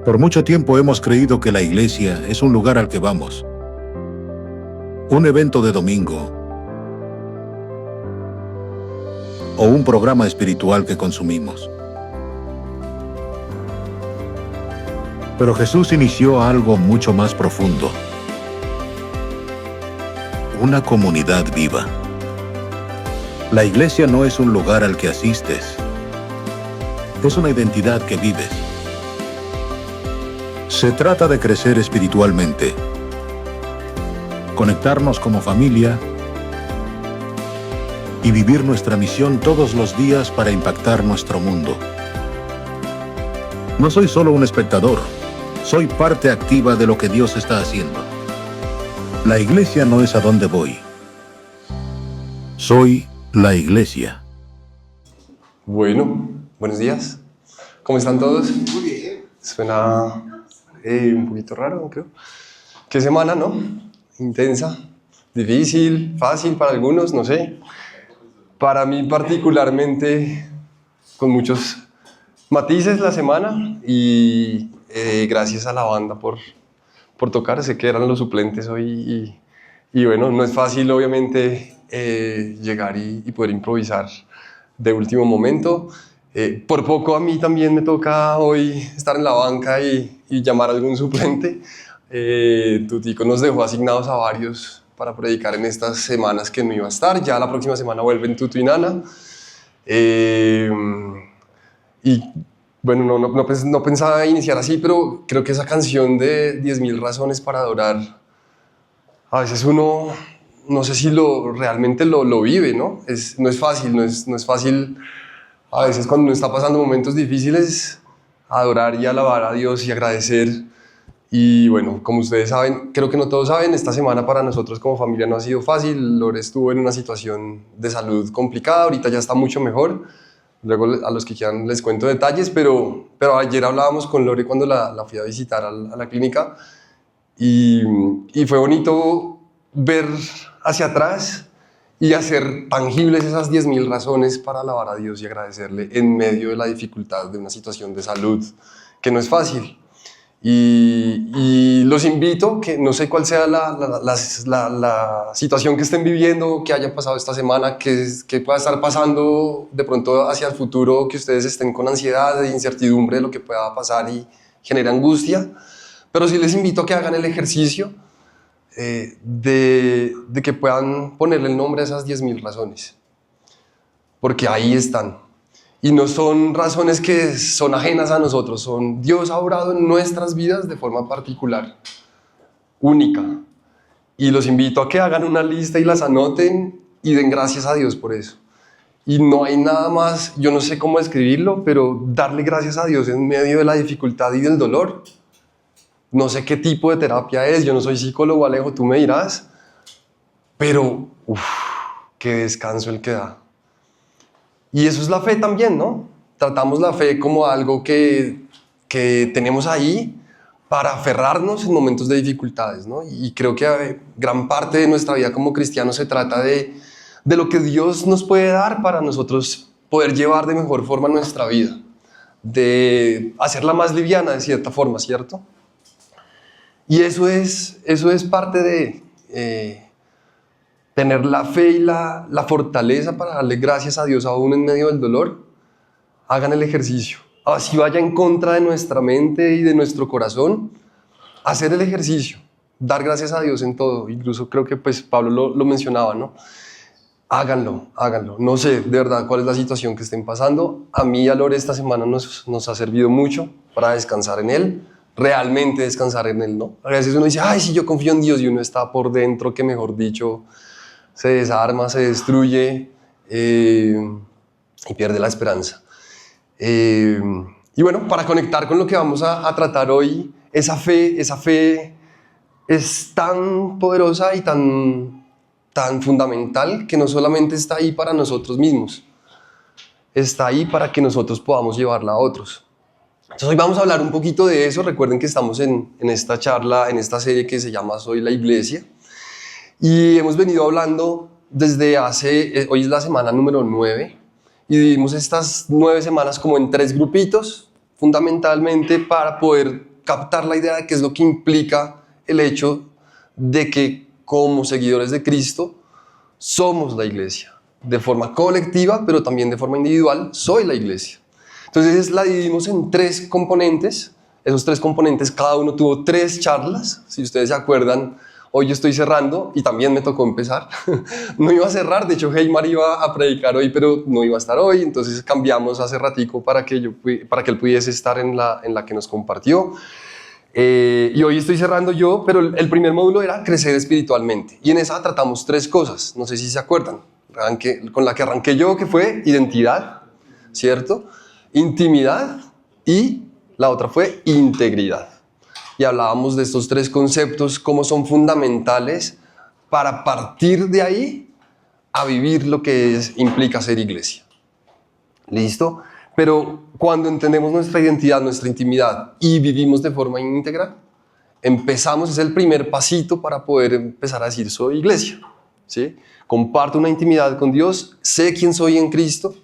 Por mucho tiempo hemos creído que la iglesia es un lugar al que vamos, un evento de domingo o un programa espiritual que consumimos. Pero Jesús inició algo mucho más profundo, una comunidad viva. La iglesia no es un lugar al que asistes, es una identidad que vives. Se trata de crecer espiritualmente, conectarnos como familia y vivir nuestra misión todos los días para impactar nuestro mundo. No soy solo un espectador, soy parte activa de lo que Dios está haciendo. La iglesia no es a dónde voy, soy la iglesia. Bueno, buenos días. ¿Cómo están todos? Muy bien. Suena un poquito raro, creo. ¿Qué semana, no? Intensa, difícil, fácil para algunos, no sé. Para mí particularmente, con muchos matices la semana y gracias a la banda por tocar. Sé que eran los suplentes hoy y bueno, no es fácil obviamente llegar y poder improvisar de último momento. Por poco a mí también me toca hoy estar en la banca y llamar a algún suplente. Tutico nos dejó asignados a varios para predicar en estas semanas que no iba a estar. Ya la próxima semana vuelven Tutu y Nana. Y bueno, no pensaba iniciar así, pero creo que esa canción de 10.000 razones para adorar, a veces uno, no sé si realmente lo vive, ¿no? No es fácil, no es fácil. A veces cuando uno está pasando momentos difíciles, adorar y alabar a Dios y agradecer. Y bueno, como ustedes saben, creo que no todos saben, esta semana para nosotros como familia no ha sido fácil. Lore estuvo en una situación de salud complicada, ahorita ya está mucho mejor. Luego a los que quieran les cuento detalles, pero ayer hablábamos con Lore cuando la fui a visitar a la clínica y fue bonito ver hacia atrás y hacer tangibles esas 10.000 razones para alabar a Dios y agradecerle en medio de la dificultad de una situación de salud que no es fácil. Y los invito, que no sé cuál sea la situación que estén viviendo, que haya pasado esta semana, que pueda estar pasando de pronto hacia el futuro, que ustedes estén con ansiedad, de incertidumbre de lo que pueda pasar y genera angustia. Pero sí les invito a que hagan el ejercicio de que puedan ponerle el nombre a esas 10.000 razones, porque ahí están. Y no son razones que son ajenas a nosotros, Dios ha obrado en nuestras vidas de forma particular, única. Y los invito a que hagan una lista y las anoten y den gracias a Dios por eso. Y no hay nada más, yo no sé cómo describirlo, pero darle gracias a Dios en medio de la dificultad y del dolor. No sé qué tipo de terapia es, yo no soy psicólogo, Alejo, tú me dirás, pero qué descanso el que da. Y eso es la fe también, ¿no? Tratamos la fe como algo que tenemos ahí para aferrarnos en momentos de dificultades, ¿no? Y creo que gran parte de nuestra vida como cristianos se trata de lo que Dios nos puede dar para nosotros poder llevar de mejor forma nuestra vida, de hacerla más liviana de cierta forma, ¿cierto? Y eso es parte de tener la fe y la fortaleza para darle gracias a Dios aún en medio del dolor. Hagan el ejercicio. Así vaya en contra de nuestra mente y de nuestro corazón, hacer el ejercicio, dar gracias a Dios en todo. Incluso creo que pues Pablo lo mencionaba, ¿no? Háganlo. No sé de verdad cuál es la situación que estén pasando. A mí y a Lore esta semana nos ha servido mucho para descansar en Él, realmente descansar en Él, ¿no? A veces uno dice, ay, sí, yo confío en Dios, y uno está por dentro que, mejor dicho, se desarma, se destruye y pierde la esperanza. Y bueno, para conectar con lo que vamos a tratar hoy, esa fe es tan poderosa y tan fundamental que no solamente está ahí para nosotros mismos, está ahí para que nosotros podamos llevarla a otros. Entonces hoy vamos a hablar un poquito de eso. Recuerden que estamos en esta charla, en esta serie que se llama Soy la Iglesia. Y hemos venido hablando desde hoy es la semana número 9, y dividimos estas 9 semanas como en 3 grupitos, fundamentalmente para poder captar la idea de qué es lo que implica el hecho de que como seguidores de Cristo somos la iglesia. De forma colectiva, pero también de forma individual, soy la iglesia. Entonces la dividimos en 3 componentes. Esos 3 componentes, cada uno tuvo 3 charlas. Si ustedes se acuerdan, hoy yo estoy cerrando y también me tocó empezar. No iba a cerrar, de hecho Heimar iba a predicar hoy, pero no iba a estar hoy. Entonces cambiamos hace ratico para que él pudiese estar en la que nos compartió. Y hoy estoy cerrando yo, pero el primer módulo era crecer espiritualmente. Y en esa tratamos 3 cosas, no sé si se acuerdan. Con la que arranqué yo, que fue identidad, ¿cierto? Intimidad y la otra fue integridad. Y hablábamos de estos 3 conceptos, cómo son fundamentales para partir de ahí a vivir lo que implica ser iglesia. ¿Listo? Pero cuando entendemos nuestra identidad, nuestra intimidad y vivimos de forma íntegra, es el primer pasito para poder empezar a decir soy iglesia, ¿sí? Comparto una intimidad con Dios, sé quién soy en Cristo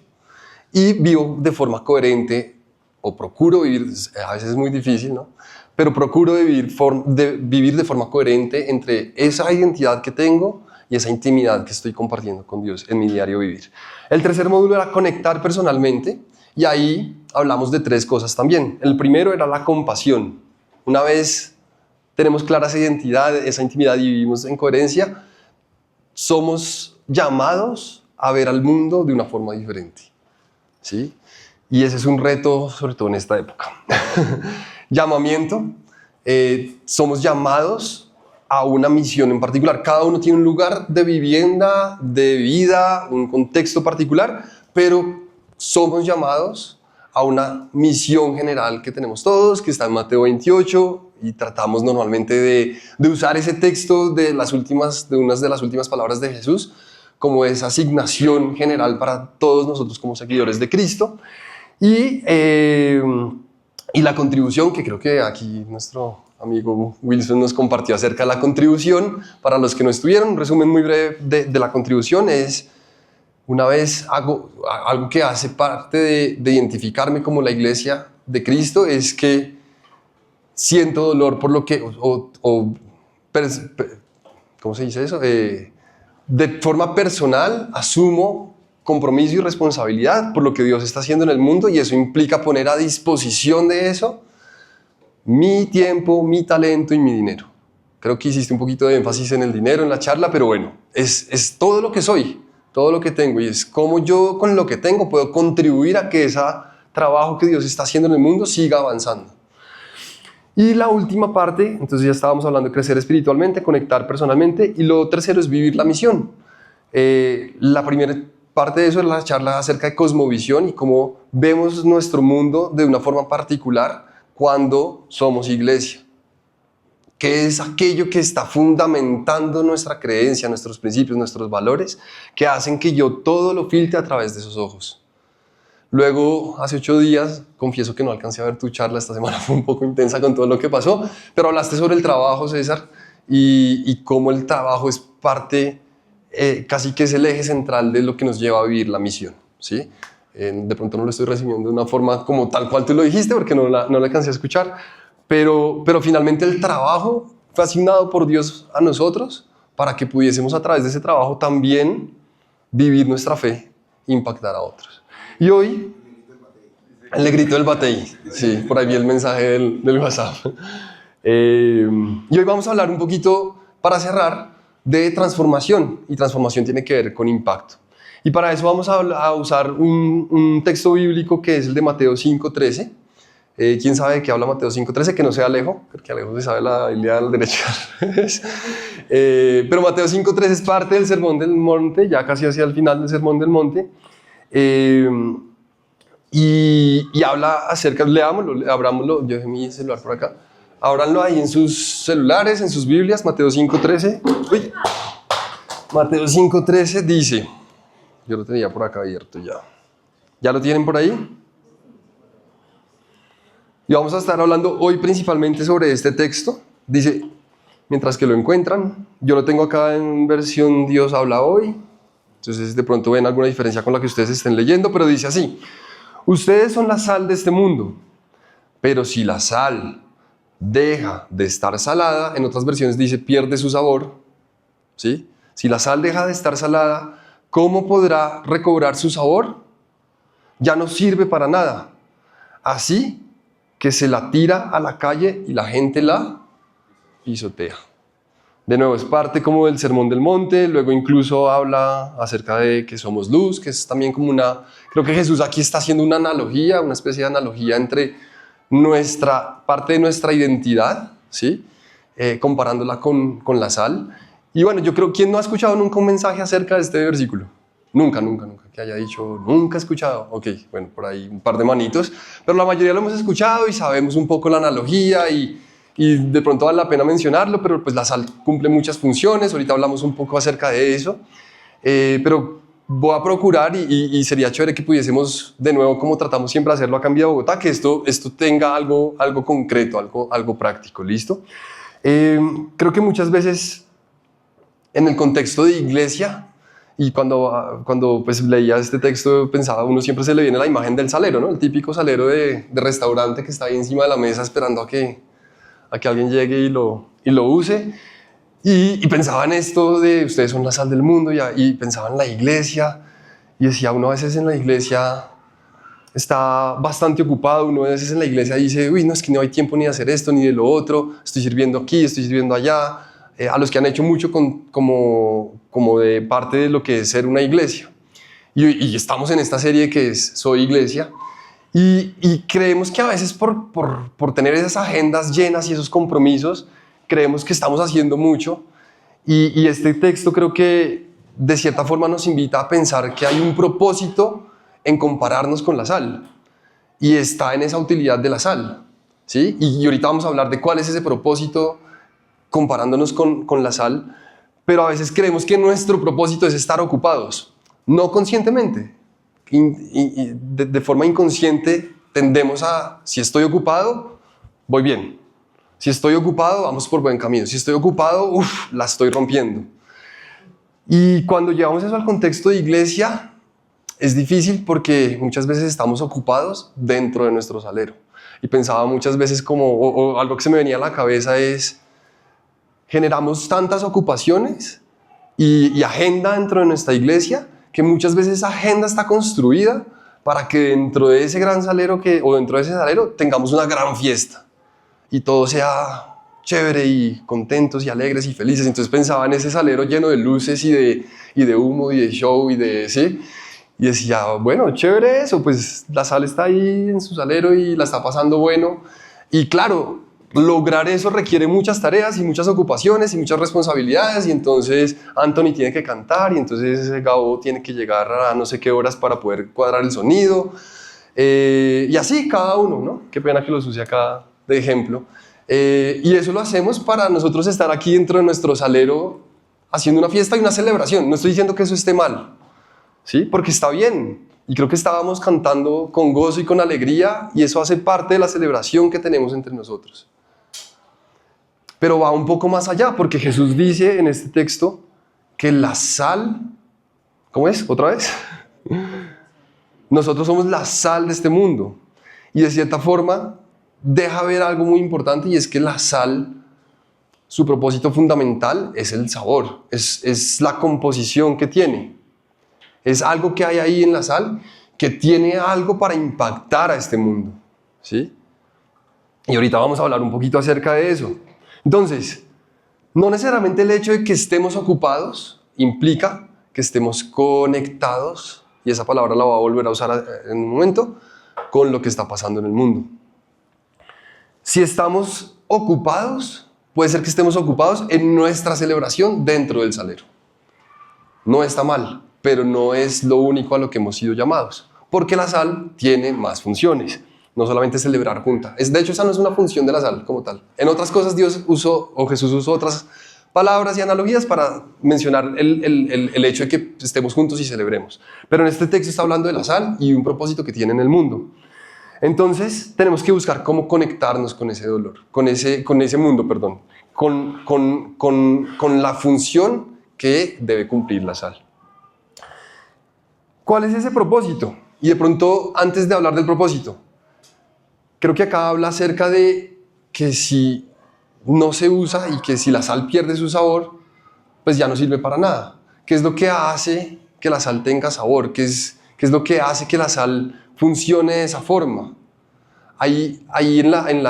y vivo de forma coherente, o procuro vivir, a veces es muy difícil, ¿no? Pero procuro vivir de forma coherente entre esa identidad que tengo y esa intimidad que estoy compartiendo con Dios en mi diario vivir. El tercer módulo era conectar personalmente y ahí hablamos de 3 cosas también. El primero era la compasión. Una vez tenemos clara esa identidad, esa intimidad y vivimos en coherencia, somos llamados a ver al mundo de una forma diferente, ¿sí? Y ese es un reto, sobre todo en esta época. Llamamiento. Somos llamados a una misión en particular. Cada uno tiene un lugar de vivienda, de vida, un contexto particular, pero somos llamados a una misión general que tenemos todos, que está en Mateo 28, y tratamos normalmente de usar ese texto de unas de las últimas palabras de Jesús como esa asignación general para todos nosotros como seguidores de Cristo. Y la contribución, que creo que aquí nuestro amigo Wilson nos compartió acerca de la contribución, para los que no estuvieron, un resumen muy breve de la contribución es, una vez algo que hace parte de identificarme como la iglesia de Cristo, es que siento dolor por lo que, ¿cómo se dice eso? De forma personal asumo compromiso y responsabilidad por lo que Dios está haciendo en el mundo, y eso implica poner a disposición de eso mi tiempo, mi talento y mi dinero. Creo que hiciste un poquito de énfasis en el dinero en la charla, pero bueno, es todo lo que soy, todo lo que tengo, y es cómo yo con lo que tengo puedo contribuir a que ese trabajo que Dios está haciendo en el mundo siga avanzando. Y la última parte, entonces ya estábamos hablando de crecer espiritualmente, conectar personalmente, y lo tercero es vivir la misión. La primera parte de eso es la charla acerca de cosmovisión y cómo vemos nuestro mundo de una forma particular cuando somos iglesia. ¿Qué es aquello que está fundamentando nuestra creencia, nuestros principios, nuestros valores, que hacen que yo todo lo filtre a través de esos ojos? Luego, hace 8 días, confieso que no alcancé a ver tu charla, esta semana fue un poco intensa con todo lo que pasó, pero hablaste sobre el trabajo, César, y cómo el trabajo es parte, casi que es el eje central de lo que nos lleva a vivir la misión, ¿sí? De pronto no lo estoy recibiendo de una forma como tal cual tú lo dijiste, porque no la alcancé a escuchar, pero finalmente el trabajo fue asignado por Dios a nosotros para que pudiésemos a través de ese trabajo también vivir nuestra fe e impactar a otros. Y hoy, el negrito del Batey, sí, por ahí vi el mensaje del WhatsApp. Y hoy vamos a hablar un poquito, para cerrar, de transformación, y transformación tiene que ver con impacto. Y para eso vamos a usar un texto bíblico que es el de Mateo 5:13. ¿Quién sabe de qué habla Mateo 5:13? Que no sea Alejo, porque Alejo se sabe la Biblia al derecho. Pero Mateo 5:13 es parte del Sermón del Monte, ya casi hacia el final del Sermón del Monte. Y habla acerca, leámoslo, abrámoslo, yo dejé mi celular por acá, ábranlo ahí en sus celulares, en sus Biblias, Mateo 5:13. Mateo 5:13 dice, yo lo tenía por acá abierto ya. ¿Ya lo tienen por ahí? Y vamos a estar hablando hoy principalmente sobre este texto. Dice, mientras que lo encuentran, yo lo tengo acá en versión Dios habla hoy. Entonces de pronto ven alguna diferencia con la que ustedes estén leyendo, pero dice así: ustedes son la sal de este mundo, pero si la sal deja de estar salada, en otras versiones dice pierde su sabor, ¿sí? Si la sal deja de estar salada, ¿cómo podrá recobrar su sabor? Ya no sirve para nada. Así que se la tira a la calle y la gente la pisotea. De nuevo, es parte como del Sermón del Monte, luego incluso habla acerca de que somos luz, que es también como creo que Jesús aquí está haciendo una analogía, una especie de analogía entre parte de nuestra identidad, ¿sí? Comparándola con la sal. Y bueno, yo creo, ¿quién no ha escuchado nunca un mensaje acerca de este versículo? Nunca, que haya dicho, nunca he escuchado. Ok, bueno, por ahí un par de manitos, pero la mayoría lo hemos escuchado y sabemos un poco la analogía y de pronto vale la pena mencionarlo, pero pues la sal cumple muchas funciones, ahorita hablamos un poco acerca de eso, pero voy a procurar y sería chévere que pudiésemos de nuevo, como tratamos siempre hacerlo acá en Vía Bogotá, que esto tenga algo concreto, algo práctico, ¿listo? Creo que muchas veces en el contexto de iglesia, y cuando pues leía este texto pensaba, uno siempre se le viene la imagen del salero, ¿no? El típico salero de restaurante que está ahí encima de la mesa esperando a que alguien llegue y lo use. Y pensaba en esto de ustedes son la sal del mundo y pensaba en la iglesia y decía, uno a veces en la iglesia está bastante ocupado, uno a veces en la iglesia dice, uy, no, es que no hay tiempo ni de hacer esto ni de lo otro, estoy sirviendo aquí, estoy sirviendo allá, a los que han hecho mucho como de parte de lo que es ser una iglesia. Y estamos en esta serie que es Soy Iglesia. Y creemos que a veces por tener esas agendas llenas y esos compromisos, creemos que estamos haciendo mucho. Y este texto creo que de cierta forma nos invita a pensar que hay un propósito en compararnos con la sal. Y está en esa utilidad de la sal, ¿sí? Y ahorita vamos a hablar de cuál es ese propósito comparándonos con la sal. Pero a veces creemos que nuestro propósito es estar ocupados, no conscientemente. De forma inconsciente tendemos a, si estoy ocupado, voy bien. Si estoy ocupado, vamos por buen camino. Si estoy ocupado, la estoy rompiendo. Y cuando llevamos eso al contexto de iglesia, es difícil porque muchas veces estamos ocupados dentro de nuestro salero. Y pensaba muchas veces o algo que se me venía a la cabeza es, generamos tantas ocupaciones y agenda dentro de nuestra iglesia, que muchas veces esa agenda está construida para que dentro de ese gran salero o dentro de ese salero tengamos una gran fiesta y todo sea chévere y contentos y alegres y felices. Entonces pensaba en ese salero lleno de luces y de humo y de show ¿sí? Y decía, bueno, chévere eso, pues la sal está ahí en su salero y la está pasando bueno. Y claro, lograr eso requiere muchas tareas y muchas ocupaciones y muchas responsabilidades, y entonces Anthony tiene que cantar y entonces Gabo tiene que llegar a no sé qué horas para poder cuadrar el sonido, y así cada uno, ¿no? Qué pena que los use acá de ejemplo, y eso lo hacemos para nosotros estar aquí dentro de nuestro salero haciendo una fiesta y una celebración. No estoy diciendo que eso esté mal, ¿sí? Porque está bien. Y creo que estábamos cantando con gozo y con alegría, y eso hace parte de la celebración que tenemos entre nosotros. Pero va un poco más allá, porque Jesús dice en este texto que la sal, ¿cómo es? ¿Otra vez? Nosotros somos la sal de este mundo. Y de cierta forma deja ver algo muy importante, y es que la sal, su propósito fundamental es el sabor, es la composición que tiene. Es algo que hay ahí en la sal que tiene algo para impactar a este mundo, ¿sí? Y ahorita vamos a hablar un poquito acerca de eso. Entonces, no necesariamente el hecho de que estemos ocupados implica que estemos conectados, y esa palabra la voy a volver a usar en un momento, con lo que está pasando en el mundo. Si estamos ocupados, puede ser que estemos ocupados en nuestra celebración dentro del salero. No está mal, pero no es lo único a lo que hemos sido llamados, porque la sal tiene más funciones. No solamente celebrar junta. De hecho, esa no es una función de la sal como tal. En otras cosas Jesús usó otras palabras y analogías para mencionar el hecho de que estemos juntos y celebremos. Pero en este texto está hablando de la sal y un propósito que tiene en el mundo. Entonces, tenemos que buscar cómo conectarnos con ese dolor, con ese mundo, perdón, con la función que debe cumplir la sal. ¿Cuál es ese propósito? Y de pronto, antes de hablar del propósito, creo que acá habla acerca de que si no se usa y que si la sal pierde su sabor, pues ya no sirve para nada. ¿Qué es lo que hace que la sal tenga sabor? ¿Qué es lo que hace que la sal funcione de esa forma? Ahí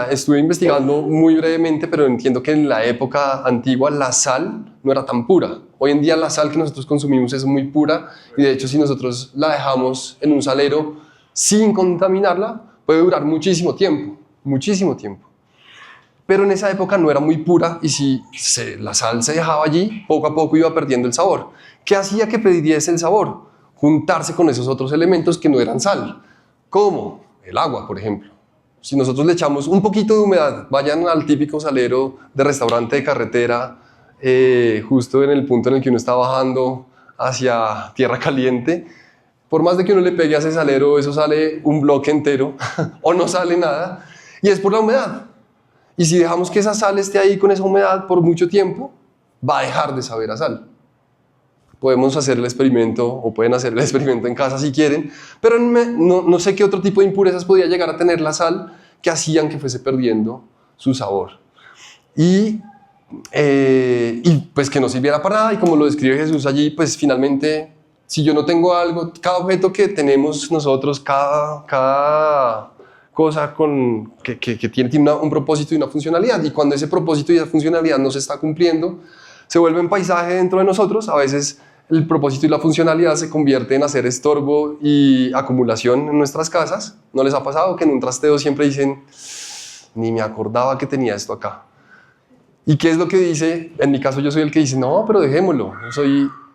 estuve investigando muy brevemente, pero entiendo que en la época antigua la sal no era tan pura. Hoy en día la sal que nosotros consumimos es muy pura y de hecho si nosotros la dejamos en un salero sin contaminarla, puede durar muchísimo tiempo, muchísimo tiempo. Pero en esa época no era muy pura y si la sal se dejaba allí, poco a poco iba perdiendo el sabor. ¿Qué hacía que perdiese el sabor? Juntarse con esos otros elementos que no eran sal, como el agua, por ejemplo. Si nosotros le echamos un poquito de humedad, vayan al típico salero de restaurante de carretera, justo en el punto en el que uno está bajando hacia tierra caliente, por más de que uno le pegue a ese salero, eso sale un bloque entero o no sale nada, y es por la humedad. Y si dejamos que esa sal esté ahí con esa humedad por mucho tiempo, va a dejar de saber a sal. Podemos hacer el experimento, o pueden hacer el experimento en casa si quieren, pero no sé qué otro tipo de impurezas podía llegar a tener la sal que hacían que fuese perdiendo su sabor. Y pues que no sirviera para nada, y como lo describe Jesús allí, pues finalmente, si yo no tengo algo, cada objeto que tenemos nosotros, cada cosa que tiene un propósito y una funcionalidad, y cuando ese propósito y esa funcionalidad no se está cumpliendo, se vuelve un paisaje dentro de nosotros. A veces el propósito y la funcionalidad se convierte en hacer estorbo y acumulación en nuestras casas. ¿No les ha pasado que en un trasteo siempre dicen, ni me acordaba que tenía esto acá? ¿Y qué es lo que dice? En mi caso yo soy el que dice, no, pero dejémoslo.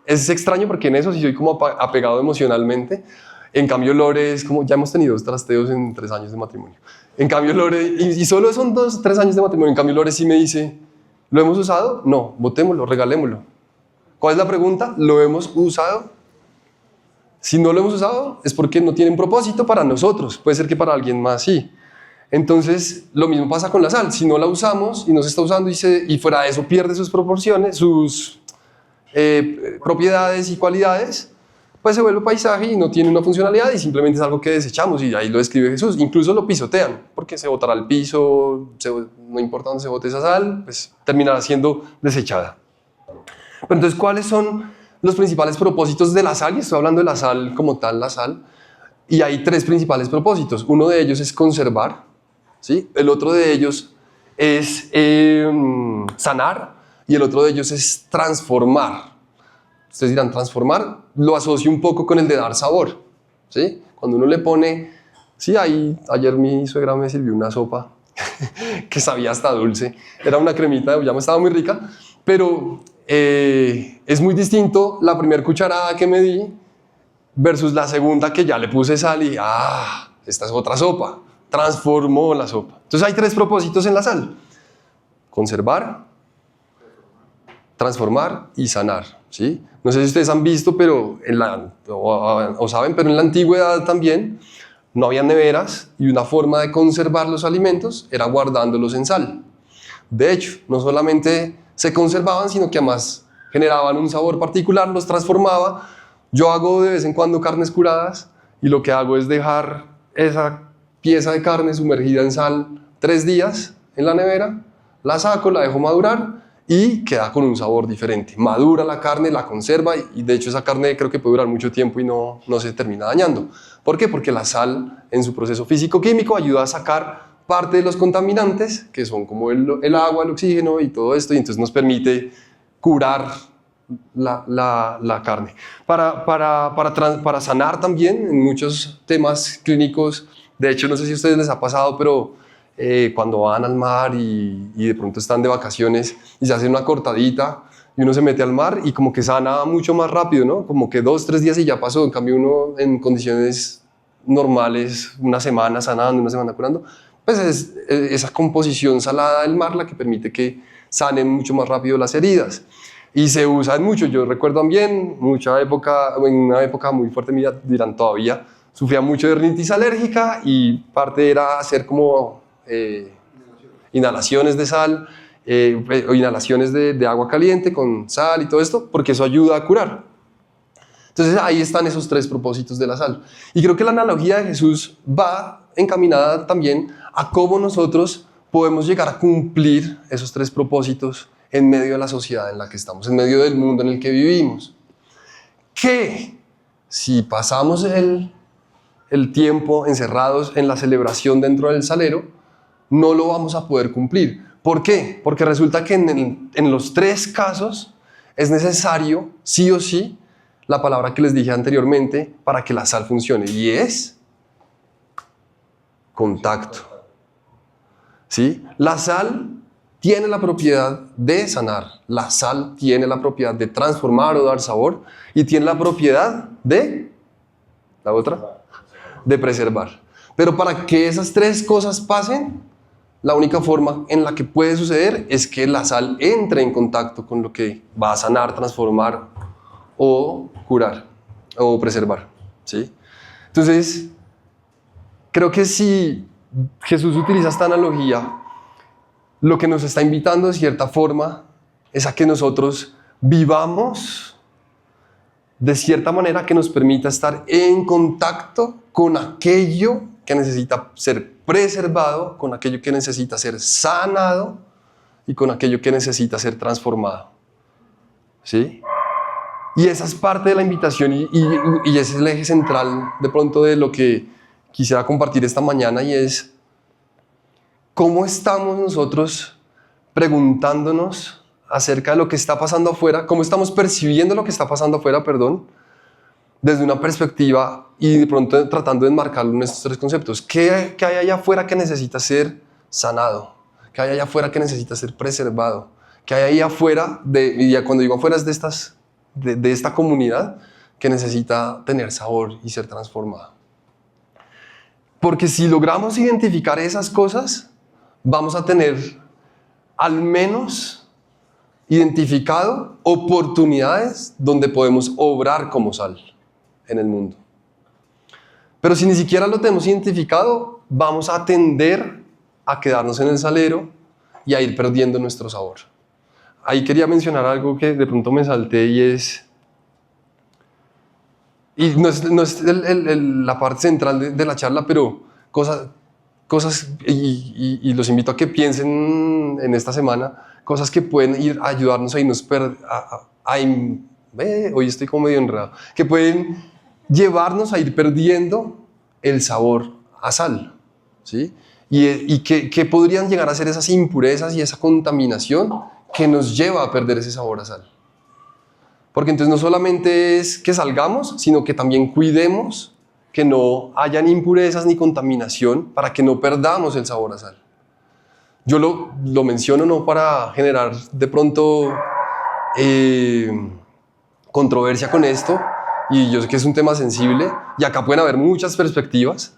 Es extraño porque en eso sí soy como apegado emocionalmente. En cambio Lore es como, ya hemos tenido 2 trasteos en 3 años de matrimonio. En cambio Lore, y solo son 2, 3 años de matrimonio, en cambio Lore sí me dice, ¿lo hemos usado? No, botémoslo, regalémoslo. ¿Cuál es la pregunta? ¿Lo hemos usado? Si no lo hemos usado es porque no tiene un propósito para nosotros. Puede ser que para alguien más sí. Entonces, lo mismo pasa con la sal. Si no la usamos y no se está usando y fuera de eso pierde sus proporciones, sus propiedades y cualidades, pues se vuelve paisaje y no tiene una funcionalidad y simplemente es algo que desechamos, y ahí lo describe Jesús. Incluso lo pisotean, porque se botará al piso, no importa dónde se bote esa sal, pues terminará siendo desechada. Pero entonces, ¿cuáles son los principales propósitos de la sal? Y estoy hablando de la sal como tal, la sal. Y hay 3 principales propósitos. Uno de ellos es conservar, ¿sí? El otro de ellos es sanar, y el otro de ellos es transformar. Ustedes dirán, transformar, lo asocio un poco con el de dar sabor, ¿sí? Cuando uno le pone, sí, ayer mi suegra me sirvió una sopa que sabía hasta dulce, era una cremita, ya me estaba muy rica, pero es muy distinto la primera cucharada que me di versus la segunda que ya le puse sal y, esta es otra sopa, transformó la sopa. Entonces hay 3 propósitos en la sal: conservar, transformar y sanar, ¿sí? No sé si ustedes han visto, pero o saben, pero en la antigüedad también no había neveras, y una forma de conservar los alimentos era guardándolos en sal. De hecho, no solamente se conservaban, sino que además generaban un sabor particular, los transformaba. Yo hago de vez en cuando carnes curadas, y lo que hago es dejar esa pieza de carne sumergida en sal 3 días en la nevera, la saco, la dejo madurar y queda con un sabor diferente. Madura la carne, la conserva, y de hecho esa carne creo que puede durar mucho tiempo y no se termina dañando. ¿Por qué? Porque la sal en su proceso físico-químico ayuda a sacar parte de los contaminantes, que son como el agua, el oxígeno y todo esto, y entonces nos permite curar la carne. Para sanar también en muchos temas clínicos. De hecho, no sé si a ustedes les ha pasado, pero cuando van al mar y de pronto están de vacaciones y se hacen una cortadita y uno se mete al mar y como que sana mucho más rápido, ¿no? Como que 2, 3 días y ya pasó. En cambio uno en condiciones normales, una semana sanando, una semana curando, pues es esa composición salada del mar la que permite que sanen mucho más rápido las heridas. Y se usan mucho. Yo recuerdo también en una época muy fuerte mía, dirán todavía, sufría mucho de rinitis alérgica, y parte era hacer como inhalaciones de sal, o inhalaciones de agua caliente con sal y todo esto, porque eso ayuda a curar. Entonces ahí están esos 3 propósitos de la sal. Y creo que la analogía de Jesús va encaminada también a cómo nosotros podemos llegar a cumplir esos tres propósitos en medio de la sociedad en la que estamos, en medio del mundo en el que vivimos. Que si pasamos el tiempo encerrados en la celebración dentro del salero, no lo vamos a poder cumplir. ¿Por qué? Porque resulta que en los tres casos es necesario, sí o sí, la palabra que les dije anteriormente para que la sal funcione, y es contacto. ¿Sí? La sal tiene la propiedad de sanar, la sal tiene la propiedad de transformar o dar sabor, y tiene la propiedad de, ¿la otra? De preservar. Pero para que esas tres cosas pasen, la única forma en la que puede suceder es que la sal entre en contacto con lo que va a sanar, transformar o curar o preservar, ¿sí? Entonces, creo que si Jesús utiliza esta analogía, lo que nos está invitando de cierta forma es a que nosotros vivamos de cierta manera que nos permita estar en contacto con aquello que necesita ser preservado, con aquello que necesita ser sanado y con aquello que necesita ser transformado. ¿Sí? Y esa es parte de la invitación y ese es el eje central de pronto de lo que quisiera compartir esta mañana, y es cómo estamos nosotros preguntándonos acerca de lo que está pasando afuera, cómo estamos percibiendo lo que está pasando afuera, desde una perspectiva y de pronto tratando de enmarcarlo en estos tres conceptos. ¿Qué hay allá afuera que necesita ser sanado? ¿Qué hay allá afuera que necesita ser preservado? ¿Qué hay allá afuera, y cuando digo afuera es de esta comunidad, que necesita tener sabor y ser transformada? Porque si logramos identificar esas cosas, vamos a tener al menos identificado oportunidades donde podemos obrar como sal en el mundo. Pero si ni siquiera lo tenemos identificado, vamos a tender a quedarnos en el salero y a ir perdiendo nuestro sabor. Ahí quería mencionar algo que de pronto me salté, y no es la parte central de la charla, pero cosas y los invito a que piensen en esta semana, cosas que pueden ir a ayudarnos a irnos hoy estoy como medio enredado, que pueden llevarnos a ir perdiendo el sabor a sal, ¿sí? Y que podrían llegar a ser esas impurezas y esa contaminación que nos lleva a perder ese sabor a sal. Porque entonces no solamente es que salgamos, sino que también cuidemos que no hayan impurezas ni contaminación para que no perdamos el sabor a sal. Yo lo menciono no para generar de pronto controversia con esto, y yo sé que es un tema sensible, y acá pueden haber muchas perspectivas,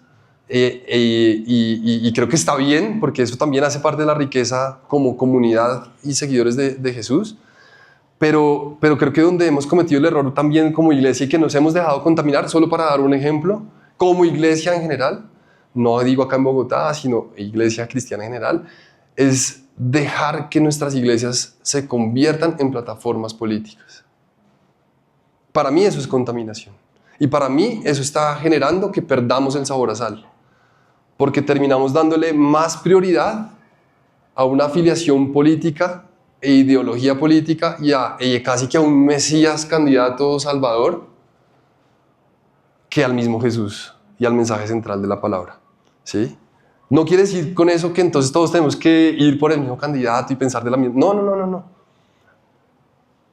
y creo que está bien, porque eso también hace parte de la riqueza como comunidad y seguidores de Jesús. Pero creo que donde hemos cometido el error también como iglesia y que nos hemos dejado contaminar, solo para dar un ejemplo, como iglesia en general, no digo acá en Bogotá, sino iglesia cristiana en general, es dejar que nuestras iglesias se conviertan en plataformas políticas. Para mí eso es contaminación. Y para mí eso está generando que perdamos el sabor a sal. Porque terminamos dándole más prioridad a una afiliación política e ideología política y casi que a un Mesías candidato salvador que al mismo Jesús y al mensaje central de la palabra, ¿sí? No quiere decir con eso que entonces todos tenemos que ir por el mismo candidato y pensar de la misma... No.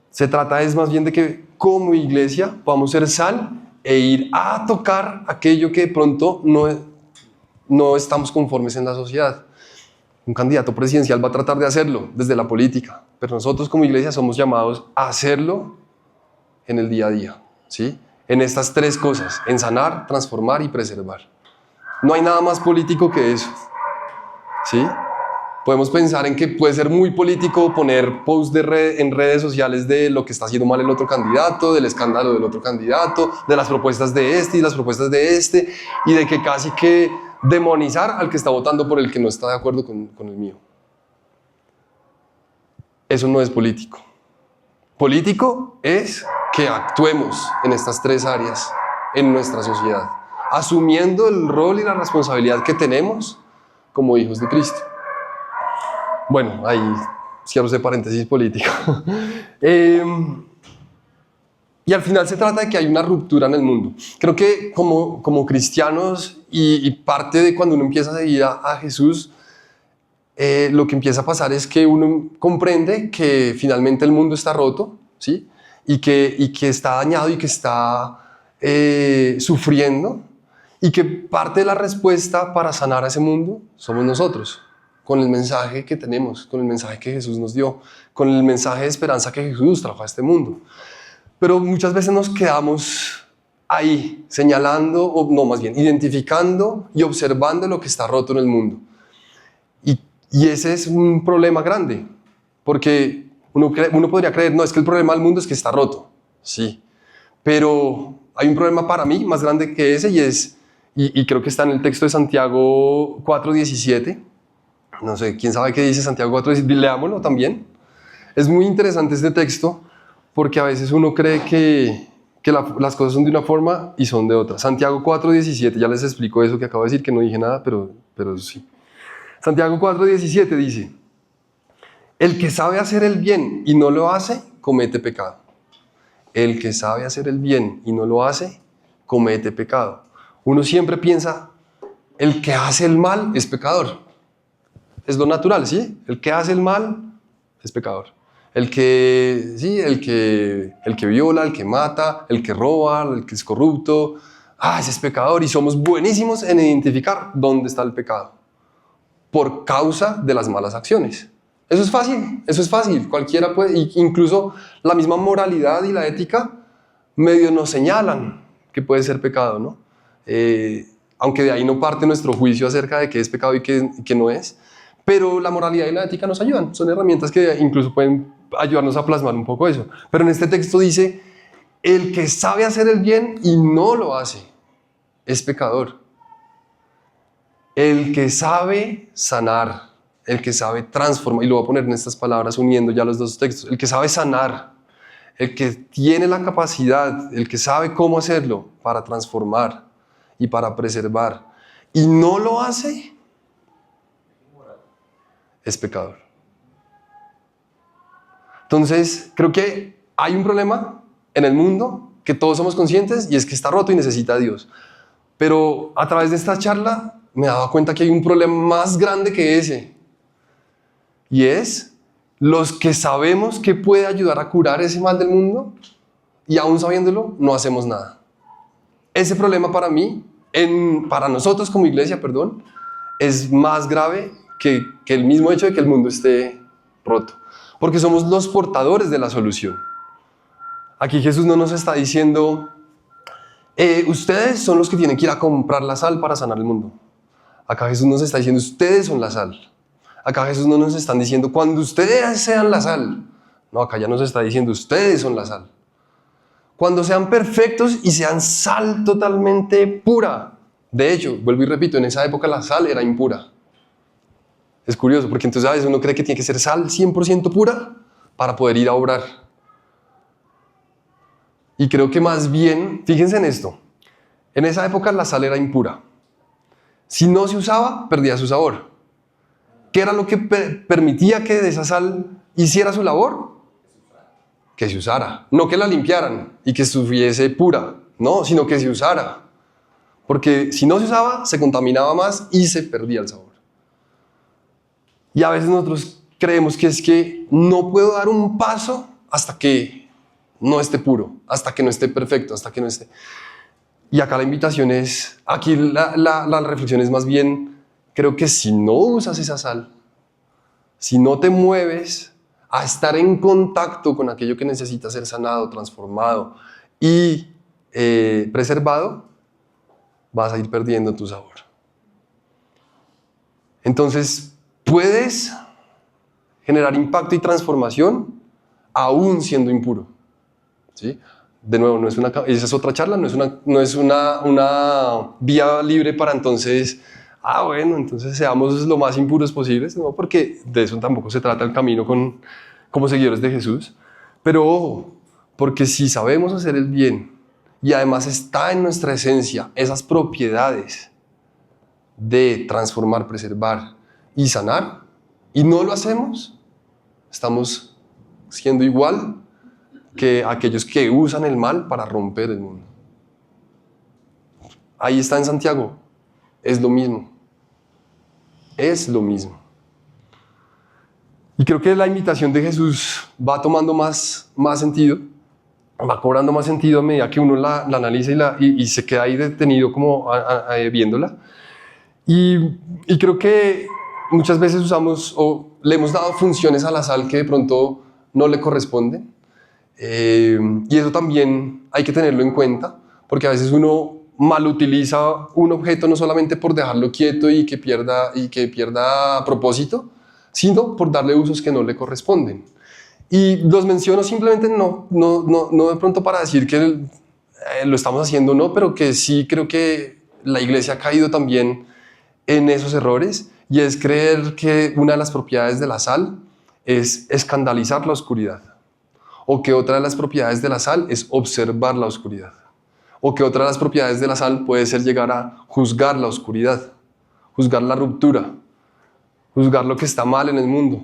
Se trata es más bien de que como iglesia podamos ser sal e ir a tocar aquello que de pronto no estamos conformes en la sociedad. Un candidato presidencial va a tratar de hacerlo desde la política, pero nosotros como iglesia somos llamados a hacerlo en el día a día, ¿sí? En estas tres cosas, en sanar, transformar y preservar. No hay nada más político que eso, ¿sí? Podemos pensar en que puede ser muy político poner posts en redes sociales de lo que está haciendo mal el otro candidato, del escándalo del otro candidato, de las propuestas de este y las propuestas de este, y de que casi que demonizar al que está votando por el que no está de acuerdo con el mío. Eso no es político. Político es que actuemos en estas tres áreas en nuestra sociedad, asumiendo el rol y la responsabilidad que tenemos como hijos de Cristo. Bueno, ahí cierro ese paréntesis político. Y al final se trata de que hay una ruptura en el mundo. Creo que como cristianos y parte de cuando uno empieza a seguir a Jesús, lo que empieza a pasar es que uno comprende que finalmente el mundo está roto, ¿sí? y que está dañado y que está sufriendo, y que parte de la respuesta para sanar a ese mundo somos nosotros, con el mensaje que tenemos, con el mensaje que Jesús nos dio, con el mensaje de esperanza que Jesús trajo a este mundo. Pero muchas veces nos quedamos ahí, señalando, o no, más bien, identificando y observando lo que está roto en el mundo. Y ese es un problema grande, porque uno podría creer, no, es que el problema del mundo es que está roto, sí, pero hay un problema para mí más grande que ese, y creo que está en el texto de Santiago 4:17, no sé, quién sabe qué dice Santiago 4:17, leámoslo también. Es muy interesante este texto, porque a veces uno cree que las cosas son de una forma y son de otra. Santiago 4:17, ya les explico eso que acabo de decir, que no dije nada, pero sí. Santiago 4:17 dice: el que sabe hacer el bien y no lo hace, comete pecado. El que sabe hacer el bien y no lo hace, comete pecado. Uno siempre piensa, el que hace el mal es pecador. Es lo natural, ¿sí? El que hace el mal es pecador. El que viola, el que mata, el que roba, el que es corrupto, ese es pecador, y somos buenísimos en identificar dónde está el pecado por causa de las malas acciones. Eso es fácil, cualquiera puede, incluso la misma moralidad y la ética medio nos señalan que puede ser pecado, ¿no? Aunque de ahí no parte nuestro juicio acerca de qué es pecado y qué no es, pero la moralidad y la ética nos ayudan, son herramientas que incluso pueden ayudarnos a plasmar un poco eso. Pero en este texto dice, el que sabe hacer el bien y no lo hace, es pecador. El que sabe sanar, el que sabe transformar, y lo voy a poner en estas palabras uniendo ya los dos textos, el que sabe sanar, el que tiene la capacidad, el que sabe cómo hacerlo para transformar y para preservar, y no lo hace, es pecador. Entonces, creo que hay un problema en el mundo que todos somos conscientes, y es que está roto y necesita a Dios. Pero a través de esta charla me he dado cuenta que hay un problema más grande que ese, y es los que sabemos que puede ayudar a curar ese mal del mundo, y aún sabiéndolo, no hacemos nada. Ese problema para mí, para nosotros como iglesia, es más grave que el mismo hecho de que el mundo esté roto, porque somos los portadores de la solución. Aquí Jesús no nos está diciendo, ustedes son los que tienen que ir a comprar la sal para sanar el mundo. Acá Jesús nos está diciendo, ustedes son la sal. Acá Jesús no nos está diciendo, cuando ustedes sean la sal. No, acá ya nos está diciendo, ustedes son la sal. Cuando sean perfectos y sean sal totalmente pura. De hecho, vuelvo y repito, en esa época la sal era impura. Es curioso, porque entonces a veces uno cree que tiene que ser sal 100% pura para poder ir a obrar. Y creo que más bien, fíjense en esto, en esa época la sal era impura. Si no se usaba, perdía su sabor. ¿Qué era lo que permitía que de esa sal hiciera su labor? Que se usara. No que la limpiaran y que estuviese pura, no, sino que se usara. Porque si no se usaba, se contaminaba más y se perdía el sabor. Y a veces nosotros creemos que es que no puedo dar un paso hasta que no esté puro, hasta que no esté perfecto, hasta que no esté... Y acá la invitación es, aquí la reflexión es más bien, creo que si no usas esa sal, si no te mueves a estar en contacto con aquello que necesita ser sanado, transformado y preservado, vas a ir perdiendo tu sabor. Entonces, puedes generar impacto y transformación aún siendo impuro, ¿sí? De nuevo, esa es otra charla, no es una vía libre para entonces, entonces seamos lo más impuros posibles, no, porque de eso tampoco se trata el camino como seguidores de Jesús. Pero ojo, porque si sabemos hacer el bien y además está en nuestra esencia esas propiedades de transformar, preservar y sanar, y no lo hacemos, estamos siendo igual que aquellos que usan el mal para romper el mundo. Ahí está en Santiago, es lo mismo. Es lo mismo. Y creo que la invitación de Jesús va tomando más sentido, va cobrando más sentido a medida que uno la analiza y se queda ahí detenido como viéndola. Y creo que muchas veces usamos o le hemos dado funciones a la sal que de pronto no le corresponden. Y eso también hay que tenerlo en cuenta, porque a veces uno mal utiliza un objeto no solamente por dejarlo quieto y que pierda propósito, sino por darle usos que no le corresponden. Y los menciono simplemente no de pronto para decir que lo estamos haciendo, no, pero que sí creo que la iglesia ha caído también en esos errores, y es creer que una de las propiedades de la sal es escandalizar la oscuridad, o que otra de las propiedades de la sal es observar la oscuridad, o que otra de las propiedades de la sal puede ser llegar a juzgar la oscuridad, juzgar la ruptura, juzgar lo que está mal en el mundo.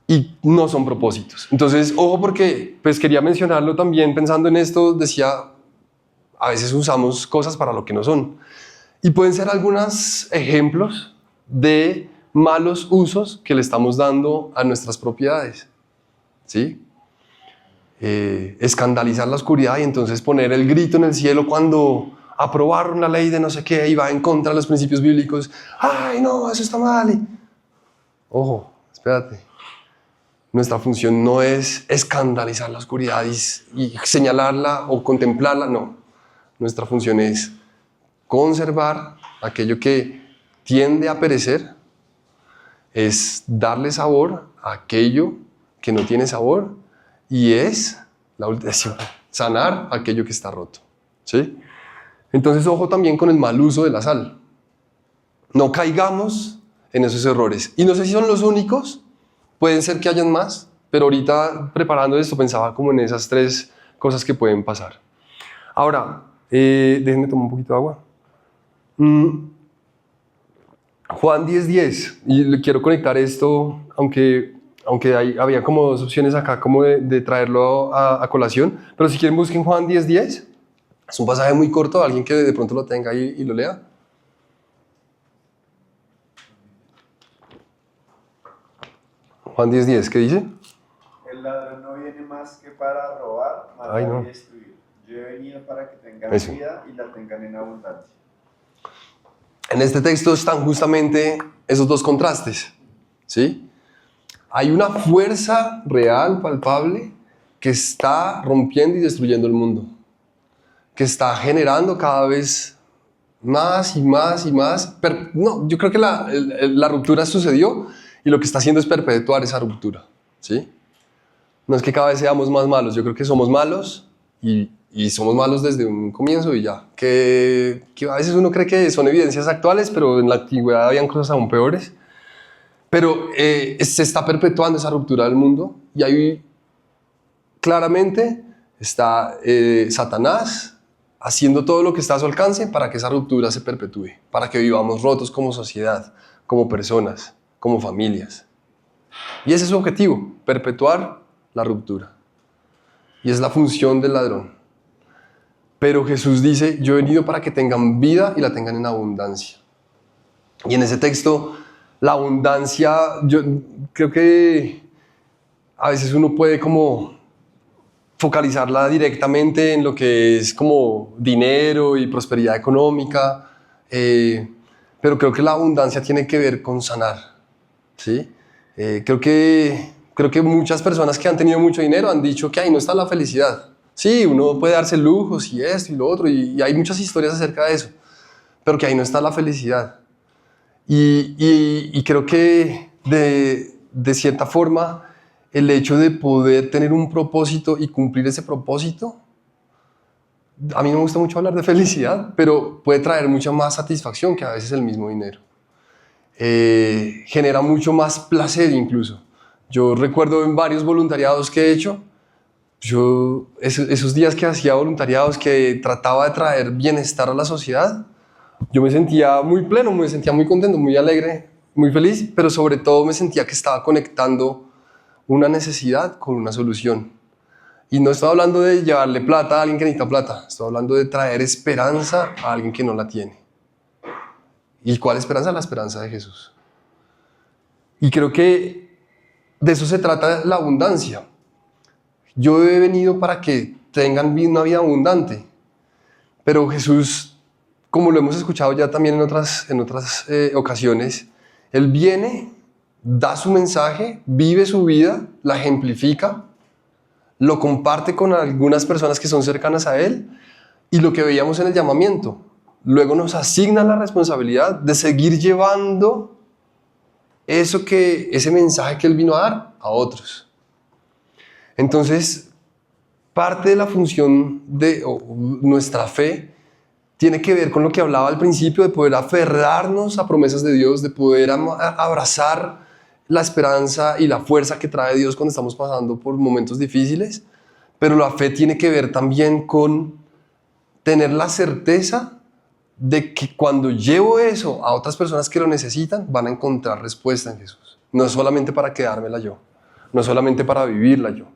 Y no son propósitos. Entonces, ojo, porque pues quería mencionarlo también pensando en esto. Decía, a veces usamos cosas para lo que no son. Y pueden ser algunos ejemplos de malos usos que le estamos dando a nuestras propiedades. ¿Sí? Escandalizar la oscuridad y entonces poner el grito en el cielo cuando aprobaron la ley de no sé qué y va en contra de los principios bíblicos. ¡Ay, no, eso está mal! Ojo, espérate. Nuestra función no es escandalizar la oscuridad y señalarla o contemplarla, no. Nuestra función es conservar aquello que tiende a perecer, es darle sabor a aquello que no tiene sabor, y es sanar aquello que está roto. ¿Sí? Entonces, ojo también con el mal uso de la sal. No caigamos en esos errores. Y no sé si son los únicos, pueden ser que hayan más, pero ahorita preparando esto pensaba como en esas 3 cosas que pueden pasar. Ahora, déjenme tomar un poquito de agua. Juan 10:10, y le quiero conectar esto, aunque había como 2 opciones acá como de traerlo a colación, pero si quieren busquen Juan 10:10. Es un pasaje muy corto, alguien que de pronto lo tenga ahí y lo lea. Juan 10:10, ¿qué dice? El ladrón no viene más que para robar, matar y destruir. Yo he venido para que tengan vida y la tengan en abundancia. En este texto están justamente esos 2 contrastes, ¿sí? Hay una fuerza real, palpable, que está rompiendo y destruyendo el mundo, que está generando cada vez más y más y más. Pero no, yo creo que la ruptura sucedió y lo que está haciendo es perpetuar esa ruptura, ¿sí? No es que cada vez seamos más malos, yo creo que somos malos y somos malos desde un comienzo y ya. Que a veces uno cree que son evidencias actuales, pero en la antigüedad habían cosas aún peores. Pero se está perpetuando esa ruptura del mundo y ahí claramente está Satanás haciendo todo lo que está a su alcance para que esa ruptura se perpetúe, para que vivamos rotos como sociedad, como personas, como familias. Y ese es su objetivo, perpetuar la ruptura. Y es la función del ladrón. Pero Jesús dice, yo he venido para que tengan vida y la tengan en abundancia. Y en ese texto, la abundancia, yo creo que a veces uno puede como focalizarla directamente en lo que es como dinero y prosperidad económica, pero creo que la abundancia tiene que ver con sanar, ¿sí? Creo que muchas personas que han tenido mucho dinero han dicho que ahí no está la felicidad. Sí, uno puede darse lujos y esto y lo otro, y hay muchas historias acerca de eso, pero que ahí no está la felicidad. Y creo que de cierta forma el hecho de poder tener un propósito y cumplir ese propósito, a mí no me gusta mucho hablar de felicidad, pero puede traer mucha más satisfacción que a veces el mismo dinero. Genera mucho más placer incluso. Yo recuerdo en varios voluntariados que he hecho, esos días que hacía voluntariados que trataba de traer bienestar a la sociedad, yo me sentía muy pleno, me sentía muy contento, muy alegre, muy feliz, pero sobre todo me sentía que estaba conectando una necesidad con una solución. Y no estoy hablando de llevarle plata a alguien que necesita plata, estoy hablando de traer esperanza a alguien que no la tiene. ¿Y cuál esperanza? La esperanza de Jesús. Y creo que de eso se trata la abundancia. Yo he venido para que tengan una vida abundante, pero Jesús, como lo hemos escuchado ya también en otras ocasiones, Él viene, da su mensaje, vive su vida, la ejemplifica, lo comparte con algunas personas que son cercanas a Él, y lo que veíamos en el llamamiento, luego nos asigna la responsabilidad de seguir llevando ese mensaje que Él vino a dar a otros. Entonces, parte de la función de nuestra fe tiene que ver con lo que hablaba al principio, de poder aferrarnos a promesas de Dios, de poder abrazar la esperanza y la fuerza que trae Dios cuando estamos pasando por momentos difíciles. Pero la fe tiene que ver también con tener la certeza de que cuando llevo eso a otras personas que lo necesitan, van a encontrar respuesta en Jesús. No solamente para quedármela yo, no solamente para vivirla yo.